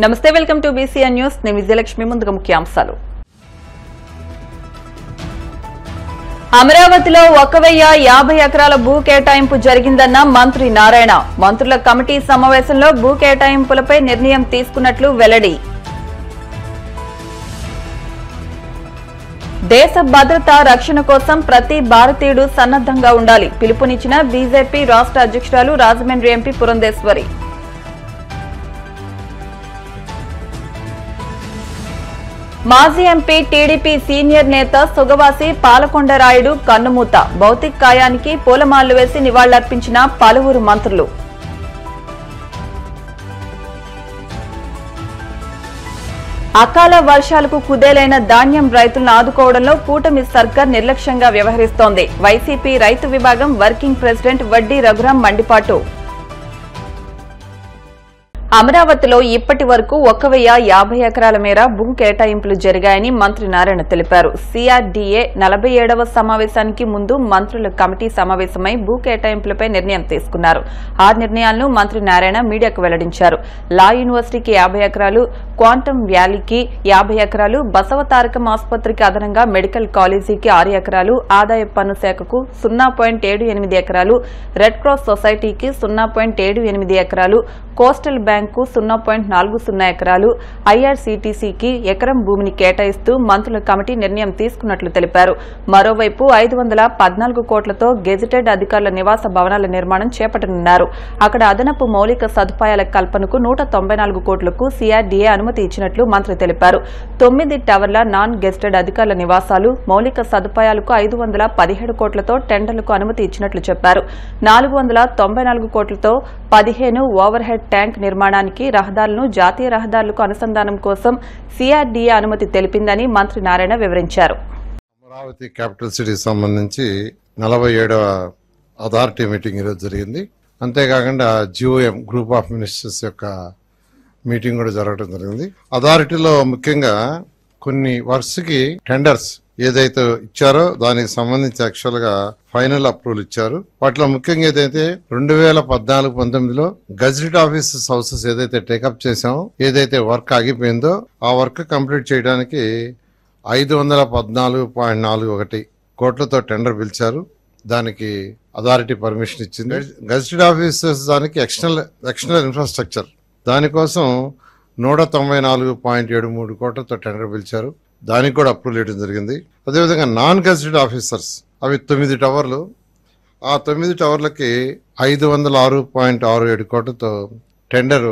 నమస్తే, welcome to BCN news. నేను విజయలక్ష్మి. ముందుగా ముఖ్యాంశాలు. అమరావతిలో 1050 ఎకరాల భూ కేటాయింపు జరిగిందన్న మంత్రి నారాయణ. మంత్రుల కమిటీ సమావేశంలో భూ కేటాయింపులపై నిర్ణయం తీసుకున్నట్లు వెల్లడి. దేశ భద్రత రక్షణ కోసం ప్రతి భారతీయుడు సన్నద్ధంగా ఉండాలి. పిలుపునిచ్చిన బీజేపీ రాష్ట్ర అధ్యక్షురాలు రాజమండ్రి ఎంపీ పురంధేశ్వరి. మాజీ ఎంపీ టీడీపీ సీనియర్ నేత సుగవాసి పాలకొండరాయుడు కన్నుమూత. భౌతిక కాయానికి పూలమాలలు వేసి నివాళులర్పించిన పలువురు మంత్రులు. అకాల వర్షాలకు కుదేలైన ధాన్యం రైతులను ఆదుకోవడంలో కూటమి సర్కార్ నిర్లక్ష్యంగా వ్యవహరిస్తోంది. వైసీపీ రైతు విభాగం వర్కింగ్ ప్రెసిడెంట్ వడ్డీ రఘురాం మండిపాటు. అమరావతిలో ఇప్పటి వరకు 1050 ఎకరాల మేర భూ కేటాయింపులు జరిగాయని మంత్రి నారాయణ తెలిపారు. సిఆర్డీఏ 47వ సమావేశానికి ముందు మంత్రుల కమిటీ సమావేశమై భూ కేటాయింపులపై నిర్ణయం తీసుకున్నారు. ఆ నిర్ణయాలను మంత్రి నారాయణ మీడియాకు వెల్లడించారు. లా యూనివర్సిటీకి 50 ఎకరాలు, క్వాంటమ్ వ్యాలీకి 50 ఎకరాలు, బసవతారకం ఆసుపత్రికి అదనంగా మెడికల్ కాలేజీకి 6 ఎకరాలు, ఆదాయ పన్ను శాఖకు 0.78 ఎకరాలు, రెడ్ క్రాస్ సొసైటీకి 0.78 ఎకరాలు, కోస్టల్ బ్యాంకు 0.40 ఎకరాలు, ఐఆర్సీటీసీకి ఎకరం భూమిని కేటాయిస్తూ మంత్రుల కమిటీ నిర్ణయం తీసుకున్నట్లు తెలిపారు. మరోవైపు 514 కోట్లతో గెజిటెడ్ అధికారుల నివాస భవనాల నిర్మాణం చేపట్టనున్నారు. అక్కడ అదనపు మౌలిక సదుపాయాల కల్పనకు 194 కోట్లకు సిఆర్డీఏ అనుమతి ఇచ్చినట్లు మంత్రి తెలిపారు. 9 టవర్ల నాన్ గెజిటెడ్ అధికారుల నివాసాలు, మౌలిక సదుపాయాలకు 517 కోట్లతో టెండర్లకు అనుమతి ఇచ్చినట్లు చెప్పారు. 494 కోట్లతో 15 ఓవర్ హెడ్ ట్యాంక్ నిర్మాణానికి, రహదారులను జాతీయ రహదారులకు అనుసంధానం కోసం సిఆర్డీఏ అనుమతి తెలిపిందని మంత్రి నారాయణ వివరించారు. అమరావతి క్యాపిటల్ సిటీకి సంబంధించి 47వ అథారిటీ మీటింగ్ ఈరోజు జరిగింది. అంతేకాకుండా జిఓఎం గ్రూప్ ఆఫ్ మినిస్టర్స్ యొక్క మీటింగ్ కూడా జరగడం జరిగింది. అథారిటీలో ముఖ్యంగా కొన్ని వర్క్స్ కి టెండర్స్ ఏదైతే ఇచ్చారో దానికి సంబంధించి యాక్చువల్ గా ఫైనల్ అప్రూవల్ ఇచ్చారు. వాటిలో ముఖ్యంగా ఏదైతే 2014-19లో గజెట్ ఆఫీసర్స్ హౌసెస్ ఏదైతే టేకప్ చేసామో, ఏదైతే వర్క్ ఆగిపోయిందో ఆ వర్క్ కంప్లీట్ చేయడానికి 514.41 కోట్లతో టెండర్ పిలిచారు. దానికి అథారిటీ పర్మిషన్ ఇచ్చింది. గజెట్ ఆఫీసర్స్ దానికి ఎక్స్టర్నల్ ఇన్ఫ్రాస్ట్రక్చర్ దానికోసం 194.73 కోట్లతో టెండర్ పిలిచారు. దానికి కూడా అప్రూవల్ ఇవ్వడం జరిగింది. అదేవిధంగా నాన్ గెజిటెడ్ ఆఫీసర్స్ అవి 9 టవర్లు. ఆ 9 టవర్లకి 506.67 కోట్లతో టెండర్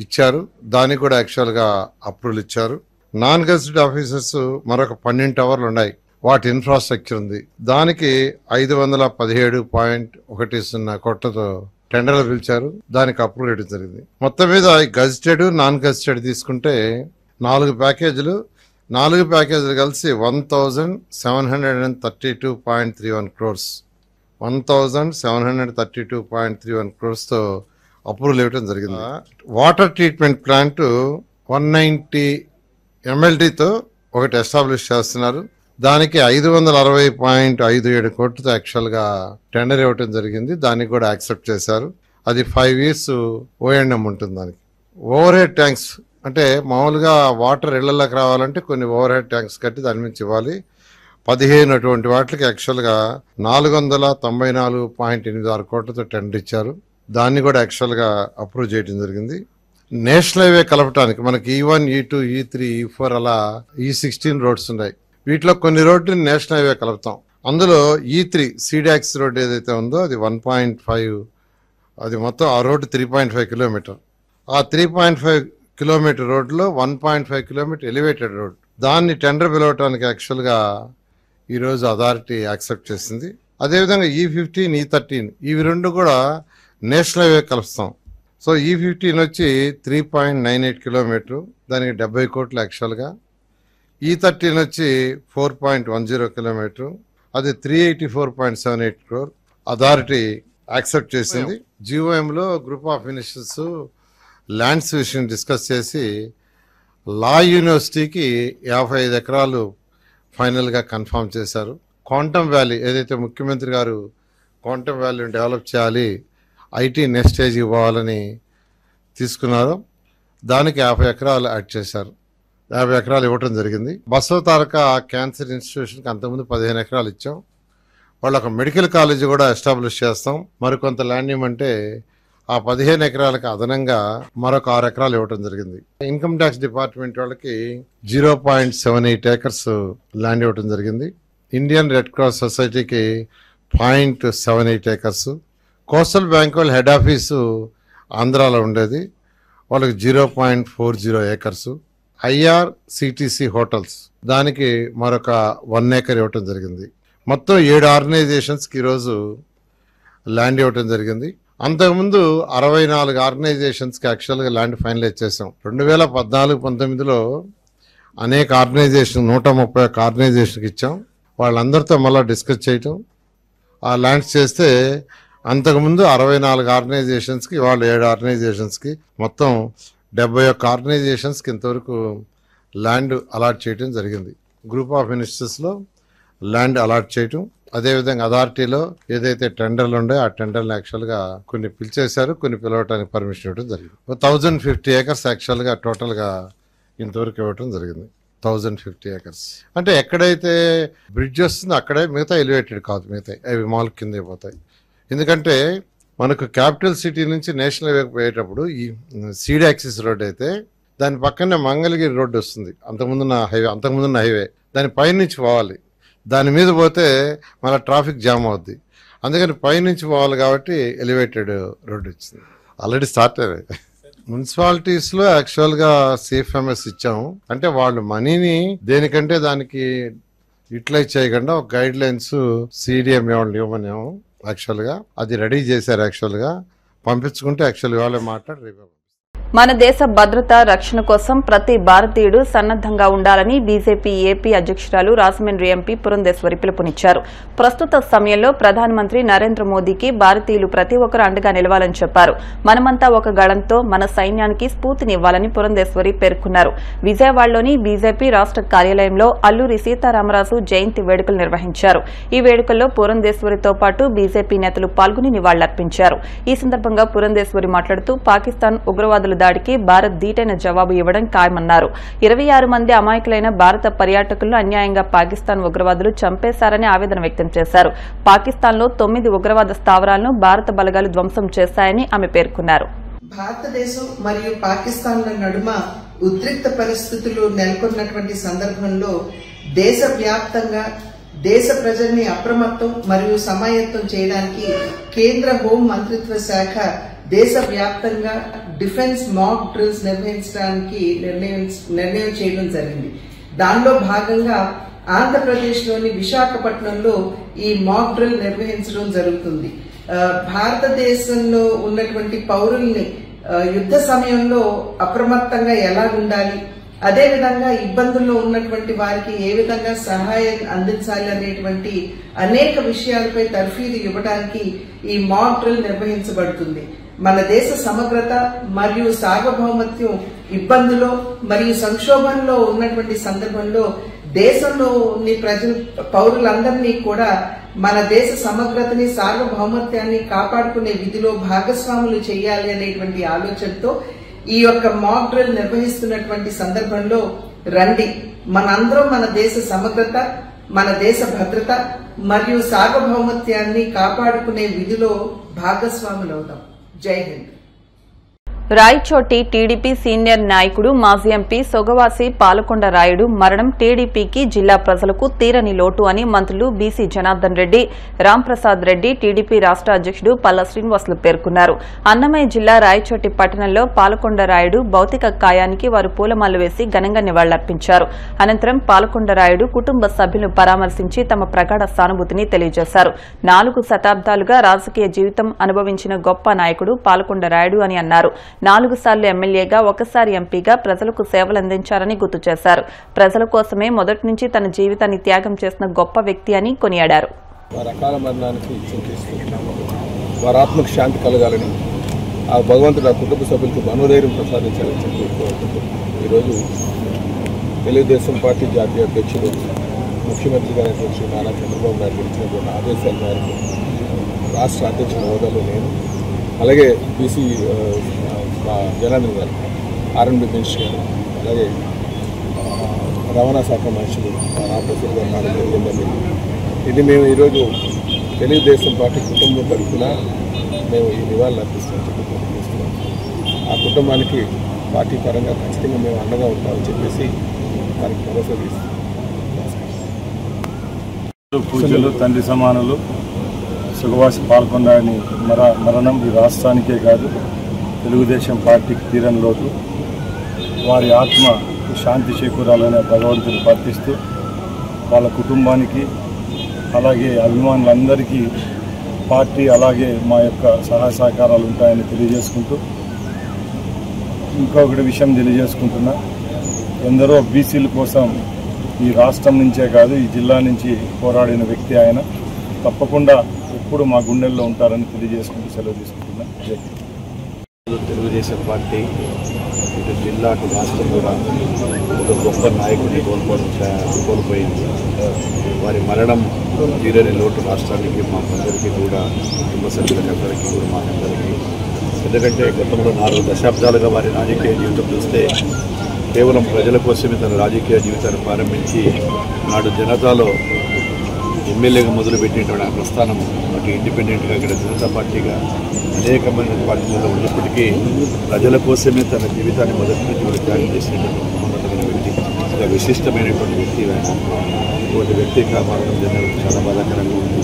ఇచ్చారు. దానికి కూడా యాక్చువల్ గా అప్రూవల్ ఇచ్చారు. నాన్ గెజిటెడ్ ఆఫీసర్స్ మరొక 12 టవర్లు ఉన్నాయి. వాటి ఇన్ఫ్రాస్ట్రక్చర్ ఉంది. దానికి 517.10 కోట్లతో టెండర్లు పిలిచారు. దానికి అప్రూవల్ ఇవ్వడం జరిగింది. మొత్తం మీద గెజిటెడ్, నాన్ గెజిటెడ్ తీసుకుంటే 4 ప్యాకేజీలు కలిసి 1732.31 crores 1732.31 crores తో అప్రూవల్ ఇవ్వడం జరిగింది. వాటర్ ట్రీట్మెంట్ ప్లాంట్ 190 MLDతో ఒకటి ఎస్టాబ్లిష్ చేస్తున్నారు. దానికి 560.57 కోట్లతో యాక్చువల్ గా టెండర్ ఇవ్వడం జరిగింది. దానికి కూడా యాక్సెప్ట్ చేశారు. అది 5 years ఓఎండ్ఎం ఉంటుంది. దానికి ఓవర్ హెడ్ ట్యాంక్స్ అంటే మామూలుగా వాటర్ ఇళ్లలోకి రావాలంటే కొన్ని ఓవర్ హెడ్ ట్యాంక్స్ కట్టి దాని నుంచి ఇవ్వాలి. 15 అటువంటి వాటికి యాక్చువల్గా 494.86 కోట్లతో టెండర్ ఇచ్చారు. దాన్ని కూడా యాక్చువల్గా అప్రూవ్ చేయడం జరిగింది. నేషనల్ హైవే కలపటానికి మనకి E1, E2, E3, E4 అలా E16 రోడ్స్ ఉన్నాయి. వీటిలో కొన్ని రోడ్లు నేషనల్ హైవే కలుపుతాం. అందులో E3 సీడాక్స్ రోడ్ ఏదైతే ఉందో అది 1.5, అది మొత్తం ఆ రోడ్డు 3.5 కిలోమీటర్. ఆ 3.5 కిలోమీటర్ రోడ్లో 1.5 కిలోమీటర్ ఎలివేటెడ్ రోడ్. దాన్ని టెండర్ పిలవటానికి యాక్చువల్గా ఈరోజు అథారిటీ యాక్సెప్ట్ చేసింది. అదేవిధంగా E15, E13 ఇవి రెండు కూడా నేషనల్ హైవే కలుస్తాం. సో E15 వచ్చి 3.98 కిలోమీటర్, దానికి 70 కోట్లు యాక్చువల్గా. E13 వచ్చి 4.10 కిలోమీటర్, అది 384.78 crore. అథారిటీ యాక్సెప్ట్ చేసింది. జిఓఎంలో గ్రూప్ ఆఫ్ మినిస్టర్స్ ల్యాండ్స్ విషయం డిస్కస్ చేసి లా యూనివర్సిటీకి 55 ఎకరాలు ఫైనల్గా కన్ఫర్మ్ చేశారు. క్వాంటమ్ వ్యాలీ ఏదైతే ముఖ్యమంత్రి గారు క్వాంటమ్ వ్యాలీని డెవలప్ చేయాలి, ఐటీ నెక్స్ట్ స్టేజ్కి పోవాలని తీసుకున్నారో దానికి 50 ఎకరాలు యాడ్ చేశారు. 50 ఎకరాలు ఇవ్వటం జరిగింది. బసవ తారక క్యాన్సర్ ఇన్స్టిట్యూషన్కి అంతకుముందు 15 ఎకరాలు ఇచ్చాం. వాళ్ళు ఒక మెడికల్ కాలేజీ కూడా ఎస్టాబ్లిష్ చేస్తాం. మరికొంత ల్యాండ్ ఇవ్వమంటే ఆ 15 ఎకరాలకు అదనంగా మరొక 6 ఎకరాలు ఇవ్వటం జరిగింది. ఇన్కమ్ ట్యాక్స్ డిపార్ట్మెంట్ వాళ్ళకి 0.78 ఏకర్స్ ల్యాండ్ ఇవ్వటం జరిగింది. ఇండియన్ రెడ్ క్రాస్ సొసైటీకి 0.78 ఏకర్స్. కోస్టల్ బ్యాంక్ వాళ్ళ హెడ్ ఆఫీసు ఆంధ్రాలో ఉండేది, వాళ్ళకి 0.40 ఏకర్స్. IRCTC హోటల్స్ దానికి మరొక 1 ఏకర్ ఇవ్వటం జరిగింది. మొత్తం 7 ఆర్గనైజేషన్స్కి ఈరోజు ల్యాండ్ ఇవ్వటం జరిగింది. అంతకుముందు 64 ఆర్గనైజేషన్స్కి యాక్చువల్గా ల్యాండ్ ఫైనలైజ్ చేసాం. 2014-19లో అనేక ఆర్గనైజేషన్ 131 ఆర్గనైజేషన్కి ఇచ్చాం. వాళ్ళందరితో మళ్ళీ డిస్కస్ చేయటం, ఆ ల్యాండ్స్ చేస్తే అంతకుముందు 64 ఆర్గనైజేషన్స్కి, వాళ్ళు 7 ఆర్గనైజేషన్స్కి మొత్తం 71 ఆర్గనైజేషన్స్కి ఇంతవరకు ల్యాండ్ అలాట్ చేయటం జరిగింది. గ్రూప్ ఆఫ్ మినిస్టర్స్లో ల్యాండ్ అలాట్ చేయటం, అదేవిధంగా అథారిటీలో ఏదైతే టెండర్లు ఉండే ఆ టెండర్లు యాక్చువల్గా కొన్ని పిలిచేశారు, కొన్ని పిలవటానికి పర్మిషన్ ఇవ్వడం జరిగింది. 1050 ఏకర్స్ యాక్చువల్గా టోటల్గా ఇంతవరకు ఇవ్వటం జరిగింది. 1050 ఏకర్స్ అంటే ఎక్కడైతే బ్రిడ్జ్ వస్తుందో అక్కడే, మిగతా ఎలివేటెడ్ కాదు, మిగతా అవి మాల్ కింద పోతాయి. ఎందుకంటే మనకు క్యాపిటల్ సిటీ నుంచి నేషనల్ హైవే పోయేటప్పుడు ఈ సీడ్ యాక్సిస్ రోడ్ అయితే దాని పక్కనే మంగళగిరి రోడ్డు వస్తుంది, అంతకుముందున్న హైవే. దాని పైనుంచి పోవాలి, దాని మీద పోతే మళ్ళీ ట్రాఫిక్ జామ్ అవుద్ది. అందుకని పైనుంచి పోవాలి కాబట్టి ఎలివేటెడ్ రోడ్డు వచ్చింది. ఆల్రెడీ స్టార్ట్ అయ్యాయి. మున్సిపాలిటీస్లో యాక్చువల్గా CFMS ఇచ్చాము. అంటే వాళ్ళు మనీని దేనికంటే దానికి యూటిలైజ్ చేయకుండా ఒక గైడ్ లైన్స్ CDM ఇవ్వమనేమో. యాక్చువల్గా అది రెడీ చేశారు. యాక్చువల్గా పంపించుకుంటే యాక్చువల్గా వాళ్ళే మాట్లాడి రేపు మన దేశ భద్రత రక్షణ కోసం ప్రతి భారతీయుడు సన్నద్దంగా ఉండాలని బీజేపీ ఏపీ అధ్యక్షురాలు రాజమండ్రి ఎంపీ పురంధేశ్వరి పిలుపునిచ్చారు. ప్రస్తుత సమయంలో ప్రధానమంత్రి నరేంద్ర మోదీకి భారతీయులు ప్రతి ఒక్కరు అండగా నిలవాలని చెప్పారు. మనమంతా ఒక గళంతో మన సైన్యానికి స్ఫూర్తినివ్వాలని పురంధేశ్వరి పేర్కొన్నారు. విజయవాడలోని బీజేపీ రాష్ట్ర కార్యాలయంలో అల్లూరి సీతారామరాజు జయంతి వేడుకలు నిర్వహించారు. ఈ వేడుకల్లో పురంధేశ్వరితో పాటు బీజేపీ నేతలు పాల్గొని నివాళులర్పించారు. ఈ సందర్భంగా పురంధేశ్వరి మాట్లాడుతూ పాకిస్తాన్ ఉగ్రవాదుల దాడికి భారత్ ధీటైన జవాబు ఇవ్వడం ఖాయమన్నారు. 26 మంది అమాయకులైన భారత పర్యాటకులను అన్యాయంగా పాకిస్తాన్ ఉగ్రవాదులు చంపేశారని ఆవేదన వ్యక్తం చేశారు. పాకిస్తాన్లో 9 ఉగ్రవాద స్థావరాలను భారత బలగాలు ధ్వంసం చేశాయని ఆమె పేర్కొన్నారు. భారతదేశం మరియు పాకిస్తాన్ల నడుమ ఉద్రిక్త పరిస్థితులు నెలకొన్నటువంటి సందర్భంలో దేశవ్యాప్తంగా దేశ ప్రజల్ని అప్రమత్తం మరియు సమాయత్తం చేయడానికి కేంద్ర హోం మంత్రిత్వ శాఖ దేశవ్యాప్తంగా డిఫెన్స్ మాక్ డ్రిల్స్ నిర్వహించడానికి నిర్ణయం చేయడం జరిగింది. దానిలో భాగంగా ఆంధ్రప్రదేశ్లోని విశాఖపట్నంలో ఈ మాక్ డ్రిల్ నిర్వహించడం జరుగుతుంది. భారతదేశంలో ఉన్నటువంటి పౌరుల్ని యుద్ధ సమయంలో అప్రమత్తంగా ఎలా ఉండాలి, అదేవిధంగా ఇబ్బందుల్లో ఉన్నటువంటి వారికి ఏ విధంగా సహాయం అందించాలి అనేటువంటి అనేక విషయాలపై తర్ఫీదు ఇవ్వడానికి ఈ మాక్ డ్రిల్ నిర్వహించబడుతుంది. మన దేశ సమగ్రత మరియు సార్వభౌమత్యం ఇబ్బందులో మరియు సంక్షోభంలో ఉన్నటువంటి సందర్భంలో దేశంలోని పౌరులందరినీ కూడా మన దేశ సమగ్రతని సార్వభౌమత్యాన్ని కాపాడుకునే విధిలో భాగస్వాములు చేయాలి అనేటువంటి ఆలోచనతో ఈ యొక్క మాక్ డ్రిల్ నిర్వహిస్తున్నటువంటి సందర్భంలో రండి మనందరం మన దేశ సమగ్రత, మన దేశ భద్రత మరియు సార్వభౌమత్యాన్ని కాపాడుకునే విధిలో భాగస్వాములవుదాం. జై హింద్. రాయచోటి టీడీపీ సీనియర్ నాయకుడు మాజీ ఎంపీ సొగవాసి పాలకొండ రాయుడు మరణం టీడీపీకి జిల్లా ప్రజలకు తీరని లోటు అని మంత్రులు బీసీ జనార్దన్ రెడ్డి, రాంప్రసాద్ రెడ్డి, టీడీపీ రాష్ట్ర అధ్యక్షుడు పల్లా శ్రీనివాసులు పేర్కొన్నారు. అన్నమయ్య జిల్లా రాయచోటి పట్టణంలో పాలకొండ రాయుడు భౌతిక కాయానికి వారు పూలమాలలు వేసి ఘనంగా నివాళులర్పించారు. అనంతరం పాలకొండ రాయుడు కుటుంబ సభ్యులను పరామర్శించి తమ ప్రగాఢ సానుభూతిని తెలియజేశారు. 4 శతాబ్దాలుగా రాజకీయ జీవితం అనుభవించిన గొప్ప నాయకుడు పాలకొండ రాయుడు అని అన్నారు. 4 సార్లు ఎమ్మెల్యేగా, 1 సారి ఎంపీగా ప్రజలకు సేవలందించారని గుర్తు చేశారు. ప్రజల కోసమే మొదటి నుంచి తన జీవితాన్ని త్యాగం చేసిన గొప్ప వ్యక్తి అని కొనియాడారు. వారి అకాల మరణానికి చింతిస్తున్నాము. వారి ఆత్మకు శాంతి కలగాలని ఆ భగవంతుడు ఆ కుటుంబ సభ్యులకు మనోధైర్యం ప్రసాదించాలని చెప్పి కోరుకుంటూ ఈరోజు తెలుగుదేశం పార్టీ జాతీయ అధ్యక్షుడు ముఖ్యమంత్రిగా శ్రీ నారా చంద్రబాబు నాయుడు ఇచ్చినటువంటి ఆదేశాల మేరకు రాష్ట్ర అధ్యక్షుల హోదాలో నేను, అలాగే బీసీ జనార్దన్ గారు ఆర్ఎండ్బి మినిస్టర్ గారు, అలాగే రవాణా శాఖ మనుషులు రామప్రసాద్ గారు రావడం జరిగిందండి. ఇది మేము ఈరోజు తెలుగుదేశం పార్టీ కుటుంబం తరఫున మేము ఈ నివాళులు అర్పిస్తామని చెప్పి తెలియజేస్తున్నాం. ఆ కుటుంబానికి పార్టీ పరంగా ఖచ్చితంగా మేము అండగా ఉంటామని చెప్పేసి దానికి భరోసా ఇస్తున్నాం. పూజలు తండ్రి సమానులు సుగవాసి పాల్గొనని మరణం ఈ రాష్ట్రానికే కాదు తెలుగుదేశం పార్టీకి తీరని లోటు. వారి ఆత్మ శాంతి చేకూరాలనే భగవంతుని ప్రార్థిస్తూ వాళ్ళ కుటుంబానికి అలాగే అభిమానులందరికీ పార్టీ అలాగే మా యొక్క సహాయ సహకారాలు ఉంటాయని తెలియజేసుకుంటూ ఇంకొకటి విషయం తెలియజేసుకుంటున్నా, ఎందరో బీసీల కోసం ఈ రాష్ట్రం నుంచే కాదు ఈ జిల్లా నుంచి పోరాడిన వ్యక్తి ఆయన. తప్పకుండా ఎప్పుడు మా గుండెల్లో ఉంటారని తెలియజేసుకుంటూ సెలవు తీసుకుంటున్నా. తెలుగుదేశం పార్టీ ఇటు జిల్లా అటు రాష్ట్రం కూడా ఒక గొప్ప నాయకుడిని కోల్పోయింది. వారి మరణం తీరని లోటు రాష్ట్రానికి మాకందరికీ కూడా కుటుంబ సభ్యులకి అందరికీ కూడా మాకందరికీ. ఎందుకంటే గతంలో 4 దశాబ్దాలుగా వారి రాజకీయ జీవితం చూస్తే కేవలం ప్రజల కోసమే తన రాజకీయ జీవితాన్ని ప్రారంభించి నాడు జనతాలో ఎమ్మెల్యేగా మొదలుపెట్టినటువంటి ఆ ప్రస్థానం అటు ఇండిపెండెంట్గా ఇక్కడ జనతా పార్టీగా అనేకమైన పార్టీలలో ఉన్నప్పటికీ ప్రజల కోసమే తన జీవితాన్ని మొదటి నుంచి కూడా త్యాగం చేసినటువంటి మహోన్నతమైన వ్యక్తి, ఒక విశిష్టమైనటువంటి వ్యక్తి. ఇటువంటి వ్యక్తి కాపాడడం జరగడం చాలా బాధాకరంగా ఉంది.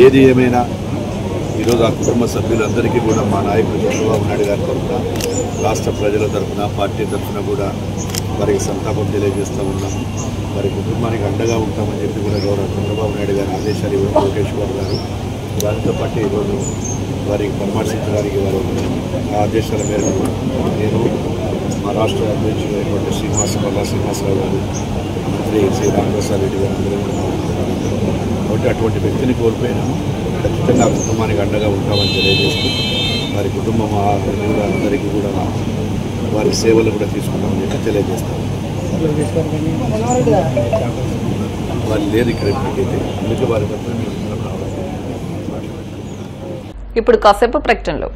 ఏది ఏమైనా ఈరోజు ఆ కుటుంబ సభ్యులందరికీ కూడా మా నాయకుడు చంద్రబాబు నాయుడు గారి తరఫున, రాష్ట్ర ప్రజల తరఫున, పార్టీ తరఫున కూడా వారికి సంతాపం తెలియజేస్తూ ఉన్నాము. వారి కుటుంబానికి అండగా ఉంటామని చెప్పి కూడా గౌరవ చంద్రబాబు నాయుడు గారి ఆదేశాలు ఇవ్వడం లోకేష్ బాబు గారు, దానితో పాటు ఈరోజు వారికి పరామర్శించడానికి వారు ఆ ఆదేశాల మేరకు నేను మా రాష్ట్ర అధ్యక్షుడైనటువంటి శ్రీనివాసరావు గారు, మంత్రి శ్రీ రామప్రసాద్ రెడ్డి గారు అందరూ కూడా కాబట్టి అటువంటి వ్యక్తిని కోల్పోయినాము. ఖచ్చితంగా ఆ కుటుంబానికి అండగా ఉంటామని తెలియజేస్తూ వారి కుటుంబం కూడా అందరికీ కూడా వారి సేవలు కూడా తీసుకుంటామని చెప్పి తెలియజేస్తాము. వారు లేదు ఇక్కడ ఇప్పటికైతే, అందుకే వారి తరఫున ఇప్పుడు కాసేపు ప్రకటనలో